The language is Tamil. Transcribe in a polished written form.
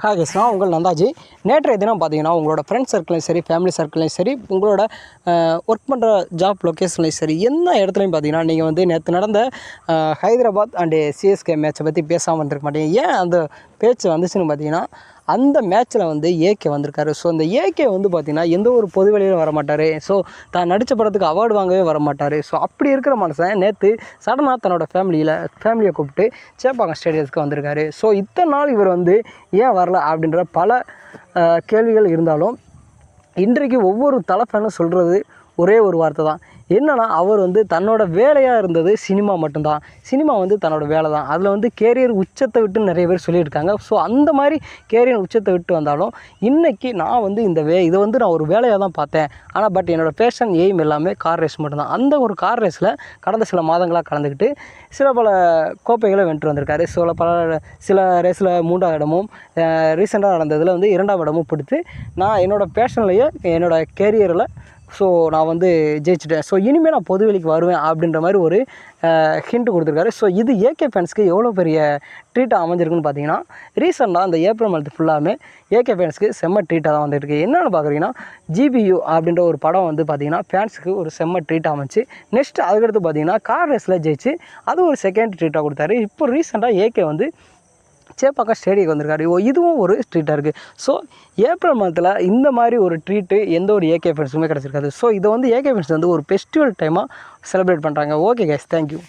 ஹாய் கைஸ், நான் உங்கள் நந்தாஜி. நேற்றைய தினம் பார்த்தீங்கன்னா உங்களோட ஃப்ரெண்ட்ஸ் சர்க்கிளையும் சரி, ஃபேமிலி சர்க்கிளையும் சரி, உங்களோட ஒர்க் பண்ணுற ஜாப் லொக்கேஷன்லையும் சரி, எந்த இடத்துலையும் பார்த்தீங்கன்னா நீங்கள் வந்து நேற்று நடந்த ஹைதராபாத் அண்டு சிஎஸ்கே மேட்சை பற்றி பேசாமல் இருந்திருக்க மாட்டீங்க. ஏன் அந்த பேச்சு வந்துச்சுன்னு பார்த்தீங்கன்னா, அந்த மேட்ச்சில் வந்து ஏகே வந்திருக்காரு. ஸோ அந்த ஏகே வந்து பார்த்திங்கன்னா எந்த ஒரு பொது வெளியில் வரமாட்டார். ஸோ தான் நடித்த படத்துக்கு அவார்டு வாங்கவே வரமாட்டார். ஸோ அப்படி இருக்கிற மனுஷன் நேற்று சடனாக தன்னோட ஃபேமிலியை கூப்பிட்டு சேப்பாக்கம் ஸ்டேடியத்துக்கு வந்திருக்காரு. ஸோ இத்தனை நாள் இவர் வந்து ஏன் வரல அப்படின்ற பல கேள்விகள் இருந்தாலும், இன்றைக்கு ஒவ்வொரு தலை ஃபேனும் சொல்கிறது ஒரே ஒரு வார்த்தை தான். என்னென்னா, அவர் வந்து தன்னோட வேலையாக இருந்தது சினிமா மட்டும்தான். சினிமா வந்து தன்னோட வேலை தான். அதில் வந்து கேரியர் உச்சத்தை விட்டு நிறைய பேர் சொல்லியிருக்காங்க. ஸோ அந்த மாதிரி கேரியர் உச்சத்தை விட்டு வந்தாலும், இன்றைக்கி நான் வந்து இதை வந்து நான் ஒரு வேலையாக தான் பார்த்தேன். ஆனால் பட் என்னோடய பேஷன் எய்ம் எல்லாமே கார் ரேஸ் மட்டும்தான். அந்த ஒரு கார் ரேஸில் கடந்த சில மாதங்களாக கலந்துக்கிட்டு சில பல கோப்பைகளை வென்று வந்திருக்காரு. சில ரேஸில் 3ஆவது இடமும், ரீசெண்டாக நடந்ததில் வந்து 2ஆவது இடமும் பிடித்து, நான் என்னோடய பேஷன்லேயே என்னோடய கேரியரில் நான் வந்து ஜெயிச்சிட்டேன். ஸோ இனிமேல் நான் பொதுவெளிக்கு வருவேன் அப்படின்ற மாதிரி ஒரு ஹிண்ட் கொடுத்துருக்காரு. ஸோ இது ஏகே ஃபேன்ஸ்க்கு எவ்வளோ பெரிய ட்ரீட்டாக அமைஞ்சிருக்குன்னு பார்த்தீங்கன்னா, ரீசெண்டாக அந்த ஏப்ரல் மந்த் ஃபுல்லாமே ஏகே ஃபேன்ஸ்க்கு செம்ம ட்ரீட்டாக தான் வந்துருக்கு. என்னென்னு பார்க்குறீங்கன்னா, ஜிபியு அப்படின்ற ஒரு படம் வந்து பார்த்திங்கன்னா ஃபேன்ஸுக்கு ஒரு செம்ம ட்ரீட் அமைச்சு, நெக்ஸ்ட் அதுக்கடுத்து பார்த்திங்கன்னா கார் ரேஸில் ஜெயிச்சு அது ஒரு செகண்ட் ட்ரீட்டாக கொடுத்தாரு. இப்போ ரீசெண்டாக ஏகே வந்து சேப்பாக்கம் ஸ்டேடியம் வந்திருக்காரு. இதுவும் ஒரு ட்ரீட்டாக இருக்குது. ஸோ ஏப்ரல் மந்தில் இந்த மாதிரி ஒரு ட்ரீட்டு எந்த ஒரு ஏகே ஃபேன்ஸுக்குமே கிடச்சிருக்காது. ஸோ இதை வந்து ஏகே ஃபேன்ஸ் வந்து ஒரு ஃபெஸ்டிவல் டைமாக செலிப்ரேட் பண்ணுறாங்க. Okay guys, thank you.